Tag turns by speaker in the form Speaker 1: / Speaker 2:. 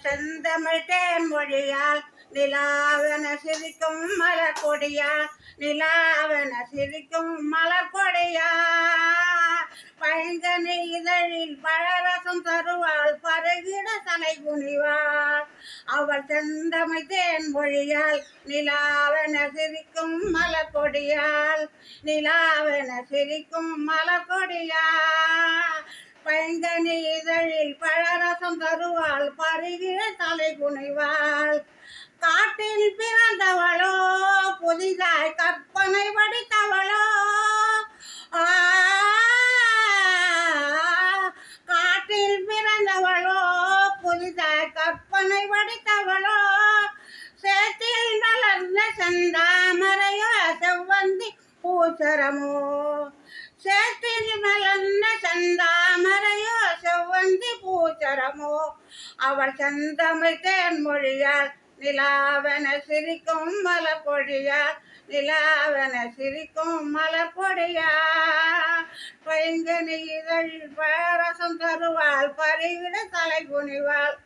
Speaker 1: செந்தமிழ் தேன்மொழியால் நிலாவென சிரிக்கும் மலர் கொடியால் நிலாவென சிரிக்கும் மலர் கொடியால் பழங்கனி இதழில் பழரசம் தருவாள் பருகிட தலை குனிவாள் அவள் செந்தமிழ் தேன்மொழியால் நிலாவென சிரிக்கும் மலர் கொடியால் நிலாவென சிரிக்கும் மலர் கொடியால் பைங்கனி இதழில் பழரசம் தருவாள் பருகிட தலை குனிவாள் காட்டில் பிறந்தவளோ புதிதாய் கற்பனை வடித்தவளோ காட்டில் பிறந்தவளோ புதிதாய் கற்பனை வடித்தவளோ சேத்தில் மலர்ந்த செந்தாமரையோ செவ்வந்தி பூச்சரமோ சேத்தில் மலர்ந்த செந்தாமரையோ செவ்வந்தி பூச்சரமோ அவள் செந்தமிழ் தேன்மொழியால் நிலாவென சிரிக்கும் மலர் பொழியால் நிலாவென சிரிக்கும் மலர் பொழியால் பைங்கனி இதழில் பழரசம் தருவாள் பருகிட தலை குனிவாள்.